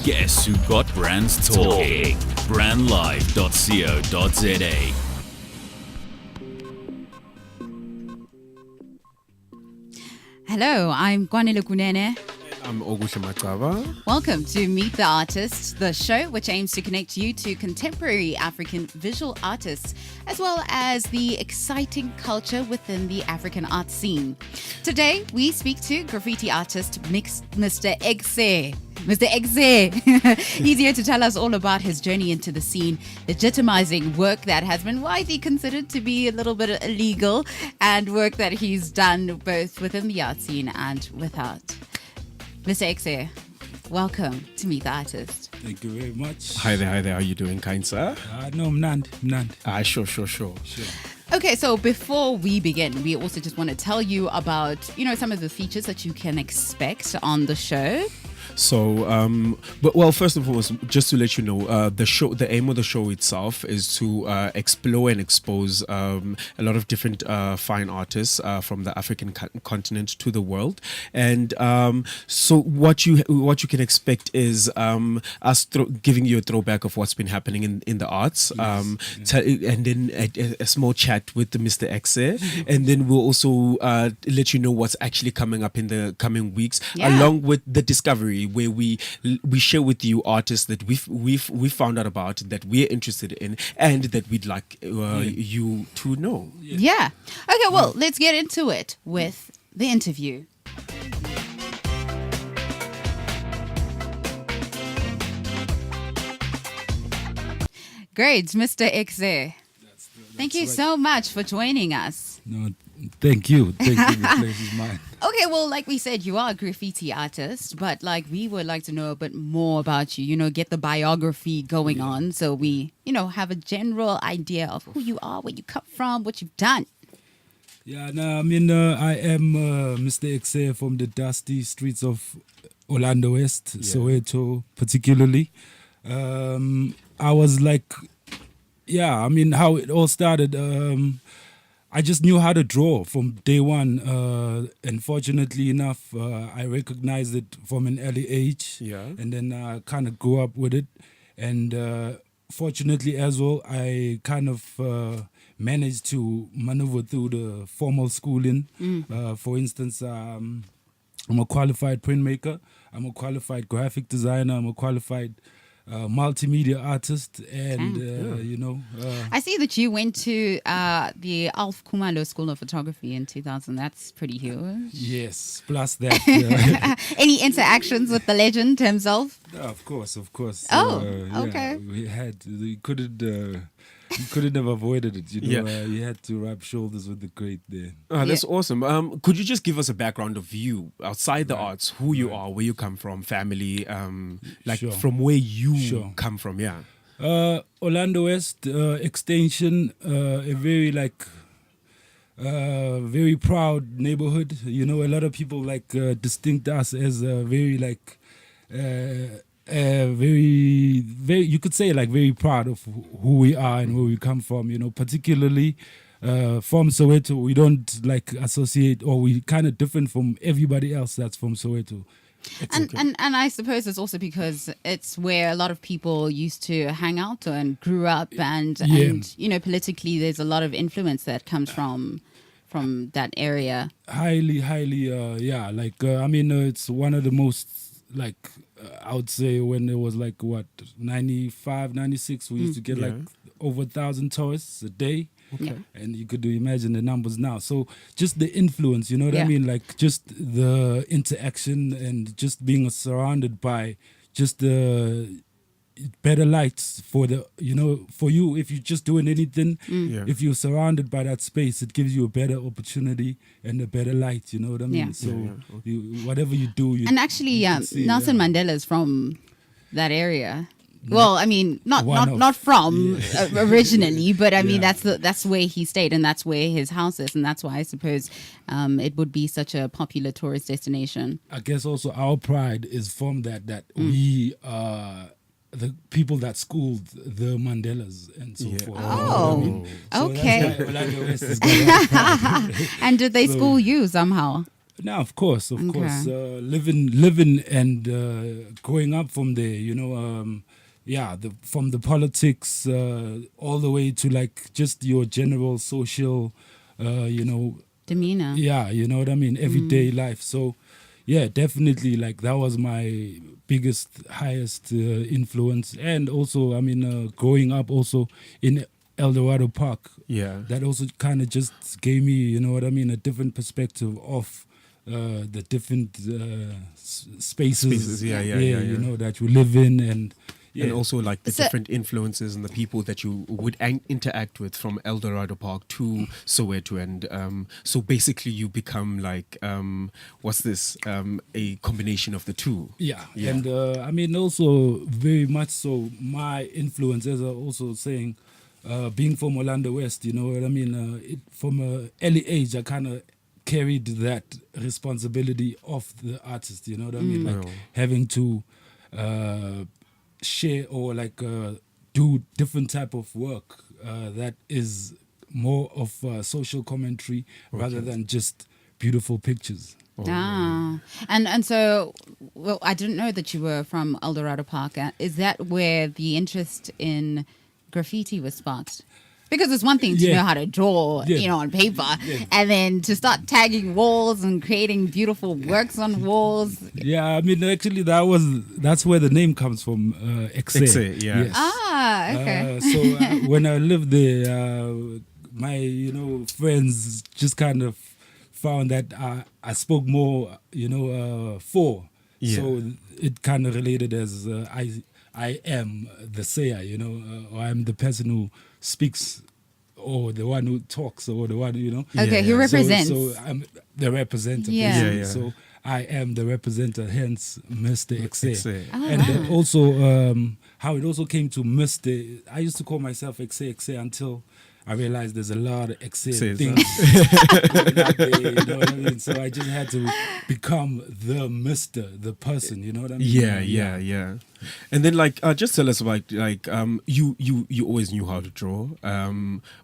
Guess who got brands talking? Brandlive.co.za. Hello, I'm Kwanele Kunene. I'm Ogusha Matava. Welcome to Meet the Artist, the show which aims to connect you to contemporary African visual artists, as well as the exciting culture within the African art scene. Today, we speak to graffiti artist Mr. Ekse. Mr. Ekse. He's here to tell us all about his journey into the scene, legitimizing work that has been widely considered to be a little bit illegal, and work that he's done both within the art scene and without. Mr. Ekse, welcome to Meet the Artist. Thank you very much. Hi there. How are you doing, kind sir? No, Mnand. Sure. Okay, so before we begin, we also just want to tell you about, some of the features that you can expect on the show. So, first of all, just to let you know, the aim of the show itself is to explore and expose a lot of different fine artists from the African continent to the world. And so what you can expect is us giving you a throwback of what's been happening in the arts, and then a small chat with Mr. Ekse, and then we'll also let you know what's actually coming up in the coming weeks, along with the discovery, where we share with you artists that we've found out about, that we're interested in, and that we'd like you to know. Yeah. Okay, well, let's get into it with the interview. Great, Mr. Ekse. Thank you so much for joining us. No, thank you. The place is mine. Okay, well, like we said, you are a graffiti artist, but we would like to know a bit more about you, get the biography going on, so we, have a general idea of who you are, where you come from, what you've done. Yeah, no, I am Mr. Ekse from the dusty streets of Orlando West, Soweto particularly. I was how it all started, I just knew how to draw from day one, and fortunately enough, I recognized it from an early age, and then I kind of grew up with it, and fortunately as well, I kind of managed to maneuver through the formal schooling. For instance, I'm a qualified printmaker, I'm a qualified graphic designer, I'm a qualified multimedia artist, and I see that you went to the Alf Kumalo School of Photography in 2000. That's pretty huge. Yes, plus that. Any interactions with the legend himself? Of course. Oh, okay. We couldn't have avoided it. You had to rub shoulders with the great there. That's awesome. Could you just give us a background of you outside the arts, who you are, where you come from, family, from where you come from? Orlando West extension, a very very proud neighborhood. A lot of people distinct us as a very very, you could say very proud of who we are and where we come from, particularly from Soweto. We don't associate, or we kind of different from everybody else that's from Soweto. And I suppose it's also because it's where a lot of people used to hang out and grew up, and politically there's a lot of influence that comes from that area. Highly, it's one of the most I would say when it was 95, 96, we used to get over 1,000 tourists a day. Okay. And you could imagine the numbers now. So just the influence, you know what I mean? Just the interaction and just being surrounded by just the better lights for for you. If you're just doing anything, if you're surrounded by that space, it gives you a better opportunity and a better light, you know what I mean? So whatever you do. And actually, Nelson Mandela is from that area. Well, not from originally, but that's where he stayed, and that's where his house is, and that's why I suppose it would be such a popular tourist destination. I guess also our pride is from that we the people that schooled the Mandelas and so forth. Oh, so okay. Orlando West is and did they school you somehow? Now, of course, Okay. living and growing up from there, from the politics all the way to like just your general social, Demeanor. yeah, you know what I mean, everyday life. So, yeah, definitely, like that was my biggest, highest influence, and also, I mean, growing up also in El Dorado Park. Yeah. That also kind of just gave me, you know what I mean, a different perspective of the different spaces, Yeah, you know, that you live in, and yeah. And also like the So- different influences and the people that you would interact with from El Dorado Park to Soweto, and so basically you become like what's this, a combination of the two. Yeah, Yeah. and I mean also very much so my influence, as I also saying, being from Orlando West, you know what I mean. From an early age, I kind of carried that responsibility of the artist. You know what I mean, like having to share or like do different type of work that is more of social commentary rather than just beautiful pictures. And so, well, I didn't know that you were from El Dorado Park. Is that where the interest in graffiti was sparked? Because it's one thing to Yeah. know how to draw, Yeah. you know, on paper, and then to start tagging walls and creating beautiful works on walls. Yeah, I mean actually that's where the name comes from. Ekse. Ekse, yeah. Yes. Okay. So when I lived there, my friends just kind of found that I spoke more, for. Yeah. So it kind of related as I am the sayer, or I'm the person who speaks, or the one who talks, or the one, Okay, who represents. So I'm the representative. Yeah. basically. Yeah. So I am the representative, hence Mr. Ekse. Ekse. And then also how it also came to Mr. I used to call myself Ekse until I realized there's a lot of Ekse Says things going out there, you know what I mean? So I just had to become the Mr., the person, you know what I mean? Yeah. And then like just tell us about like you always knew how to draw,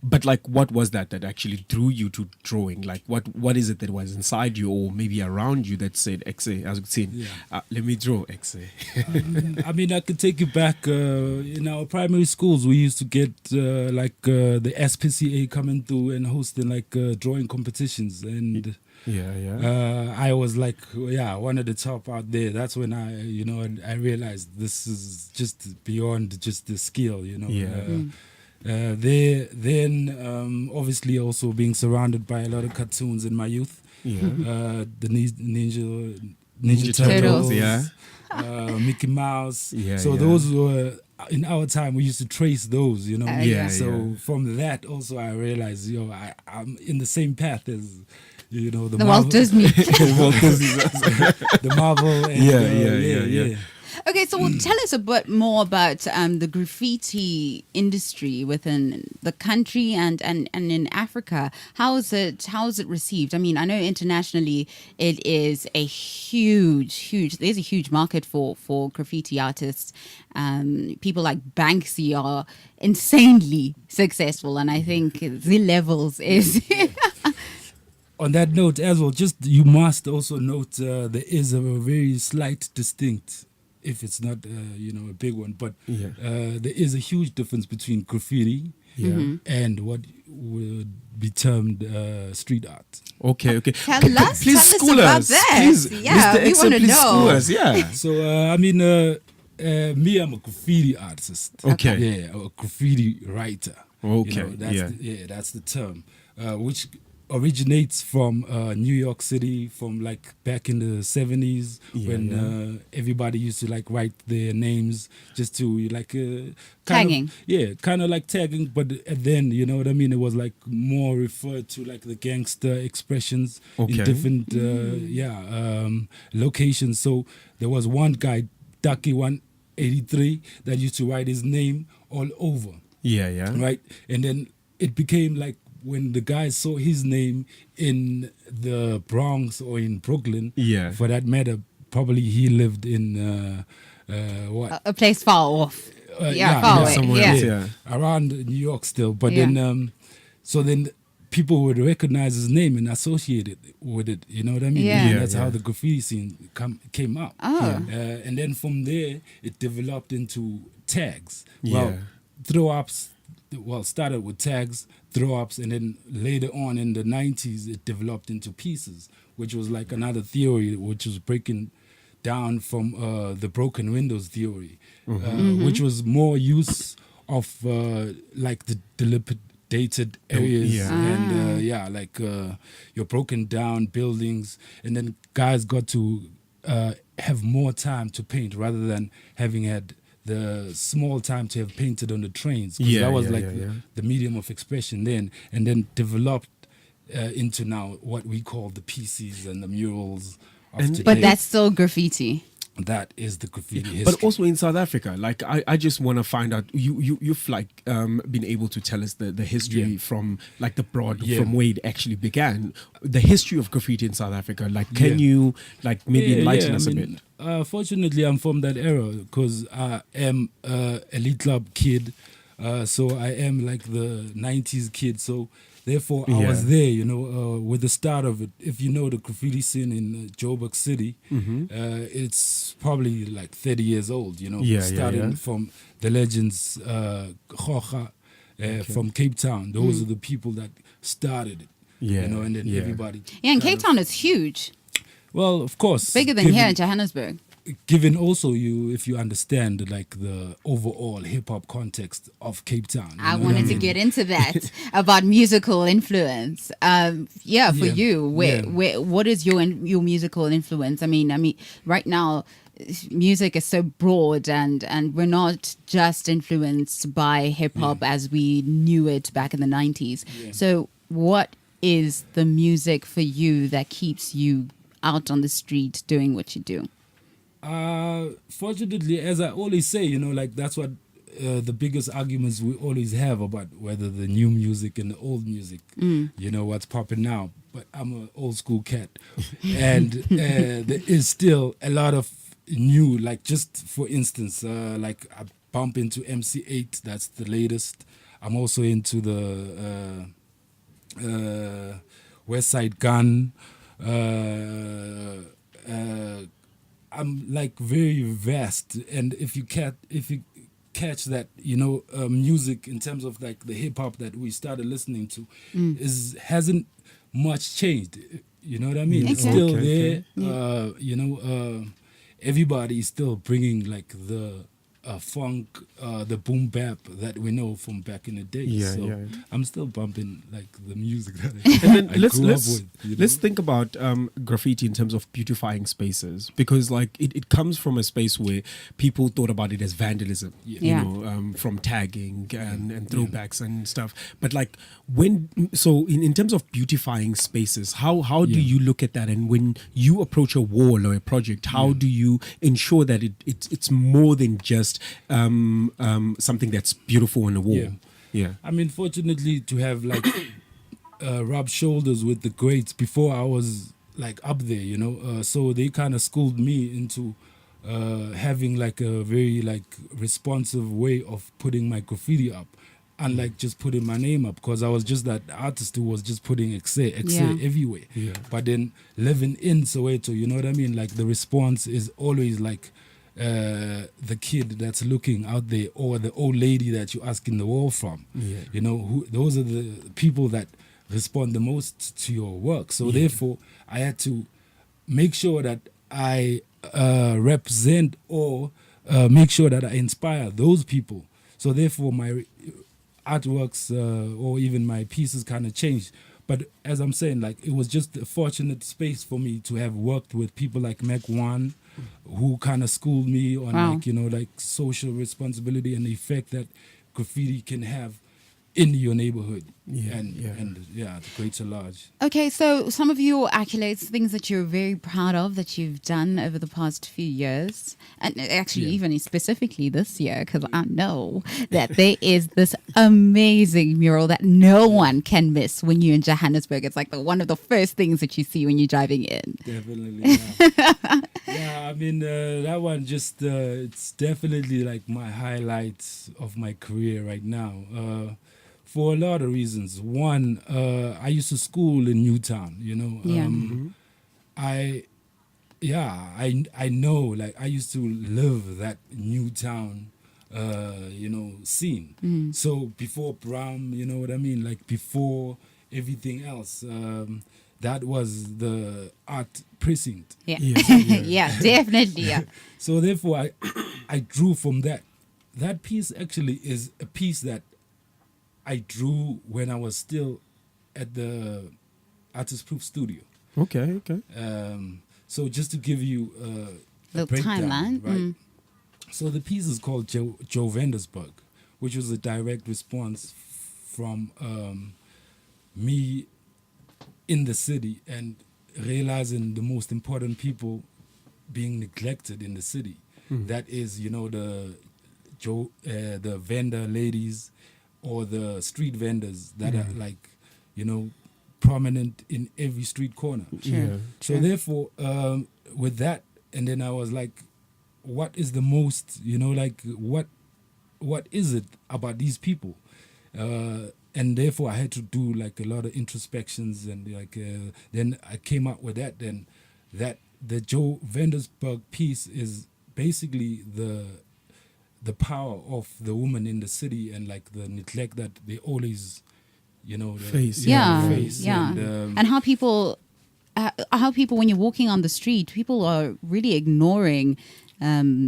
but like what was that actually drew you to drawing? Like what is it that was inside you or maybe around you that said Ekse, as we said, let me draw Ekse? I mean, I could take you back in our primary schools. We used to get the SPCA coming through and hosting like drawing competitions, and I was like, one of the top out there. That's when I realized this is just beyond just the skill, Then obviously also being surrounded by a lot of cartoons in my youth. The Ninja Turtles. Mickey Mouse. So Yeah. those were, in our time, we used to trace those, Yeah. From that also I realized, I'm in the same path as, the The Marvel, Walt Disney. the Marvel. And, Yeah. Okay, so tell us a bit more about the graffiti industry within the country and in Africa. How is it received? I mean, I know internationally it is a huge. There's a huge market for graffiti artists. People like Banksy are insanely successful, and I think the levels is. On that note as well, just you must also note there is a very slight distinct, if it's not a big one, but there is a huge difference between graffiti and what would be termed street art. Okay. Tell us school about us. that. Please, Yeah, Mr. we Ekse, want to please know. school us. Yeah. So I mean, me, I'm a graffiti artist. Okay. Yeah, a graffiti writer. Okay. That's the term, which originates from New York City, from like back in the 70s when everybody used to like write their names just to like Tagging. kind of like tagging, but then you know what I mean, it was like more referred to like the gangster expressions in different locations. So there was one guy, Ducky 183, that used to write his name all over. Right, and then it became like when the guy saw his name in the Bronx or in Brooklyn, for that matter, probably he lived in A place far off. Far away. somewhere else, around New York still. But then, so then people would recognize his name and associate it with it. You know what I mean? Yeah. And Yeah, that's yeah. how the graffiti scene came up. Oh. And then from there, it developed into tags. Yeah. Well, throw-ups, started with tags, throw-ups, and then later on in the 90s, it developed into pieces, which was like another theory, which was breaking down from the broken windows theory, which was more use of like the dilapidated areas Yeah. and like your broken down buildings, and then guys got to have more time to paint rather than having had the small time to have painted on the trains, because Yeah, that was yeah, like yeah, yeah. the medium of expression then, and then developed into now what we call the PCs and the murals of today. But that's still graffiti. That is the graffiti history. But also in South Africa, like I just want to find out. You've like been able to tell us the history Yeah. from like the broad Yeah. from where it actually began. The history of graffiti in South Africa. Like, can you like maybe enlighten us a bit? Fortunately, I'm from that era because I am a elite club kid. So I am like the 90s kid. So therefore, I was there, with the start of it. If you know the graffiti scene in Joburg City, it's probably like 30 years old, starting from the legends, Khocha, from Cape Town. Those are the people that started it, and then everybody. Yeah, and kind Cape of- Town is huge. Well, of course. Bigger than here in Johannesburg. Given also if you understand like the overall hip hop context of Cape Town. I know what wanted to mean? get into that about musical influence. For Yeah. you, Yeah. what is your musical influence? I mean, right now, music is so broad, and we're not just influenced by hip hop as we knew it back in the 90s. Yeah. So, what is the music for you that keeps you out on the street doing what you do? Fortunately, as I always say, like that's what the biggest arguments we always have about whether the new music and the old music, what's popping now. But I'm an old school cat, and there is still a lot of new. Like just for instance, like I bump into MC8. That's the latest. I'm also into the West Side Gun. I'm like very vast, and if you catch that, music in terms of like the hip hop that we started listening to, hasn't much changed. You know what I mean? It's still there. Everybody is still bringing like the funk, the boom bap that we know from back in the day. I'm still bumping like the music that And then I let's grew up with. let's think about graffiti in terms of beautifying spaces, because like it comes from a space where people thought about it as vandalism, from tagging and throwbacks and stuff. But like in terms of beautifying spaces, how do you look at that? And when you approach a wall or a project, how do you ensure that it's more than just something that's beautiful on a wall? I mean, fortunately, to have like rubbed shoulders with the greats before I was like up there, so they kind of schooled me into having like a very like responsive way of putting my graffiti up, unlike just putting my name up, because I was just that artist who was just putting Ekse everywhere. But then living in Soweto, you know what I mean? Like the response is always like the kid that's looking out there, or the old lady that you're asking the wall from. Those are the people that respond the most to your work. So therefore, I had to make sure that I represent or make sure that I inspire those people. So therefore, my artworks or even my pieces kind of changed. But as I'm saying, like it was just a fortunate space for me to have worked with people like Mac One, who kind of schooled me on like social responsibility and the effect that graffiti can have in your neighborhood and the greater large. Okay, so some of your accolades, things that you're very proud of that you've done over the past few years, and actually even specifically this year, because I know that there is this amazing mural that no one can miss when you're in Johannesburg. It's like one of the first things that you see when you're driving in. Definitely, I mean, that one just, it's definitely like my highlights of my career right now. For a lot of reasons. One, I used to school in Newtown. Yeah. I know, like, I used to live that Newtown, scene. So before Bram, you know what I mean? Like, before everything else, that was the art precinct. Yeah. Yes, Yeah, definitely. Yeah. So therefore, I drew from that. That piece actually is a piece that I drew when I was still at the Artist Proof Studio. Okay. So just to give you a Little breakdown, timeline. right? So the piece is called Joe Vendersburg, which was a direct response from me in the city and realizing the most important people being neglected in the city. That is, the vendor ladies or the street vendors that are like, prominent in every street corner. Yeah. So therefore, with that, and then I was like, what is the most, what is it about these people? And therefore I had to do like a lot of introspections and then I came up with that. Then that the Joe Vendersburg piece is basically the power of the woman in the city and like the neglect that they always, Face. face. Yeah. And, And how people, when you're walking on the street, people are really ignoring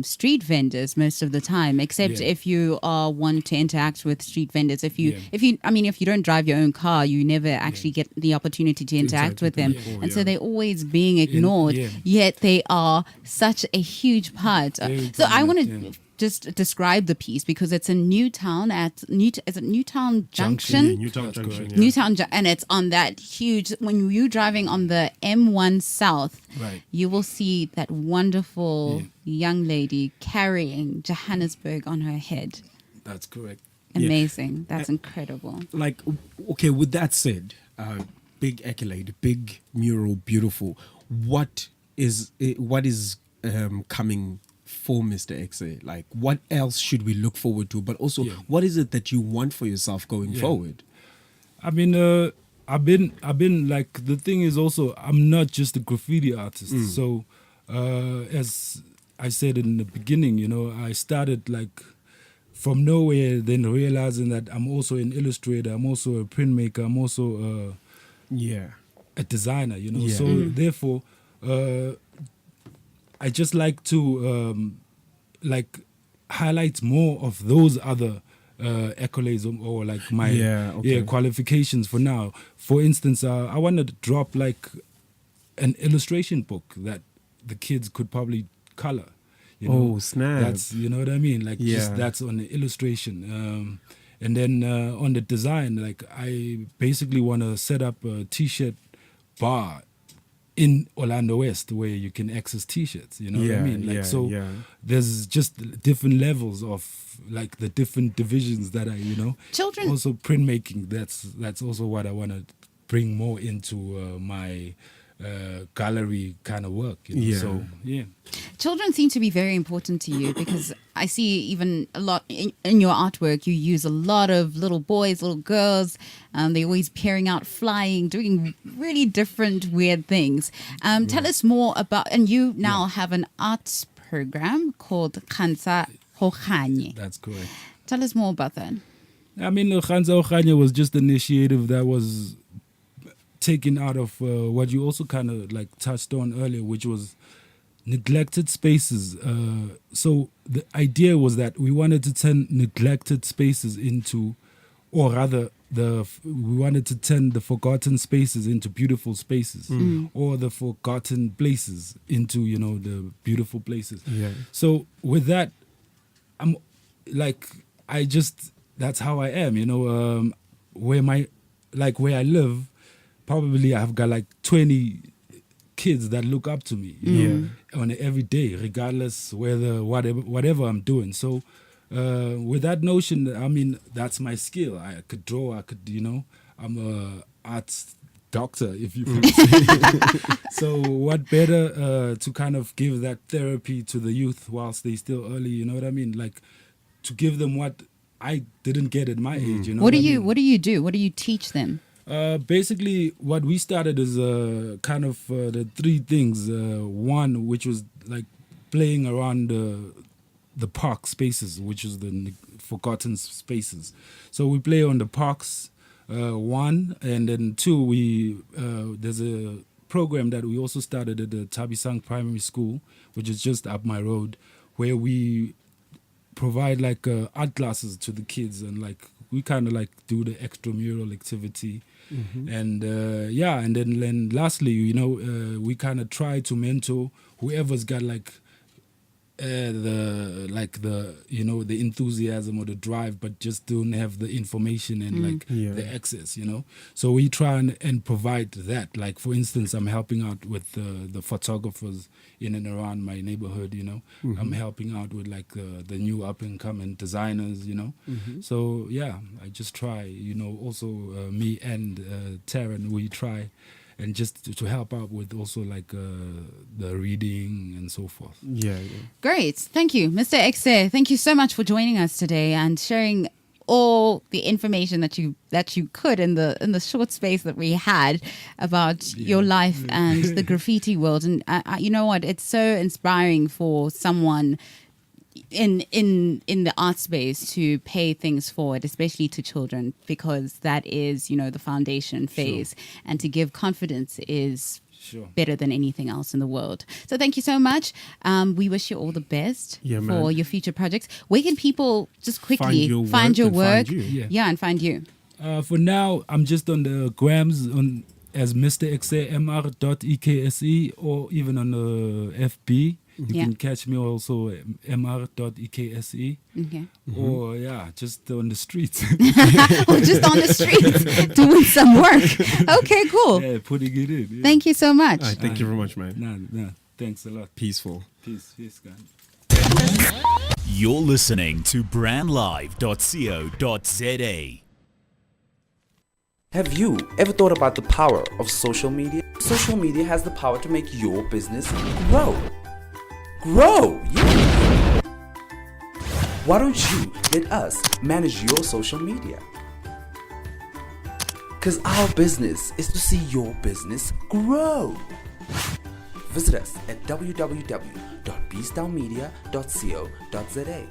street vendors most of the time, except Yeah. if you are one to interact with street vendors. If you Yeah. if you don't drive your own car, you never actually get the opportunity to interact with them. Yeah. And so they're always being ignored, yeah. yet they are such a huge part. Very So I want prominent, to just describe the piece because it's in Newtown is it Newtown Junction? Newtown That's Junction. correct. Yeah. Newtown, and it's on that huge. When you're driving on the M1 South, Right. you will see that wonderful young lady carrying Johannesburg on her head. That's correct. Amazing. That's incredible. Like, okay, with that said, big accolade, big mural, beautiful. What is coming for Mr. Ekse? Like, what else should we look forward to? But also, what is it that you want for yourself going forward? I mean, I've been like, the thing is also, I'm not just a graffiti artist. So, as I said in the beginning, I started like from nowhere, then realizing that I'm also an illustrator, I'm also a printmaker, I'm also a designer, Yeah. So therefore, I just like to highlight more of those other accolades or like my qualifications for now. For instance, I want to drop like an illustration book that the kids could probably color. Oh, snap. That's, you know what I mean? Like, just that's on the illustration. And then on the design, like, I basically want to set up a T-shirt bar in Orlando West where you can access T-shirts, you know what I mean? Like, there's just different levels of like the different divisions that Children also printmaking. That's also what I want to bring more into my gallery kind of work. So Children seem to be very important to you because I see even a lot in your artwork, you use a lot of little boys, little girls. They're always peering out, flying, doing really different, weird things. Tell us more about, and you now have an arts program called Khansa Hokanye. that's correct. Tell us more about that. I mean, Khansa Hokanye was just an initiative that was taken out of what you also kind of like touched on earlier, which was neglected spaces. So the idea was that we wanted to turn neglected spaces into, or rather, we wanted to turn the forgotten spaces into beautiful spaces, or the forgotten places into the beautiful places. Yeah. So with that, I'm like, that's how I am. Where I live, probably I've got like 20 kids that look up to me, on every day, regardless whatever I'm doing. So with that notion, I mean, that's my skill. I could draw. I'm a arts doctor, if you can say. So what better to kind of give that therapy to the youth whilst they still early? You know what I mean? Like to give them what I didn't get at my age. You know What do I you mean? What do you do? What do you teach them? Basically, what we started is kind of the three things. One, which was like playing around the park spaces, which is the forgotten spaces. So we play on the parks, one, and then two, there's a program that we also started at the Tabisang Primary School, which is just up my road, where we provide like art classes to the kids, and like we kind of like do the extramural activity. And and then lastly, you know, we kind of try to mentor whoever's got like the enthusiasm or the drive, but just don't have the information and like the access, you know. So we try and provide that. Like for instance, I'm helping out with the photographers in and around my neighborhood, you know. I'm helping out with like the new up and coming designers, you know. So yeah, I just try, you know. Also me and Taryn, we try. And just to help out with also like the reading and so forth. Yeah. Great. Thank you, Mr. Ekse. Thank you so much for joining us today and sharing all the information that you could in the short space that we had about your life and the graffiti world. And you know what? It's so inspiring for someone in the art space to pay things forward, especially to children, because that is, you know, the foundation phase, and to give confidence is better than anything else in the world. So thank you so much. We wish you all the best for your future projects. Where can people just quickly find your work? And find you? For now, I'm just on the grams as Mr. Ekse, mr.ekse, or even on the FB. You can catch me also mr.ekse. Okay. Or just on the streets. Or just on the streets doing some work. Okay, cool. Yeah, putting it in. Yeah. Thank you so much. Thank you very much, man. Nah, thanks a lot. Peaceful. Peace, guys. You're listening to brandlive.co.za. Have you ever thought about the power of social media? Social media has the power to make your business grow. Yeah. Why don't you let us manage your social media? Because our business is to see your business grow. Visit us at www.beastdownmedia.co.za.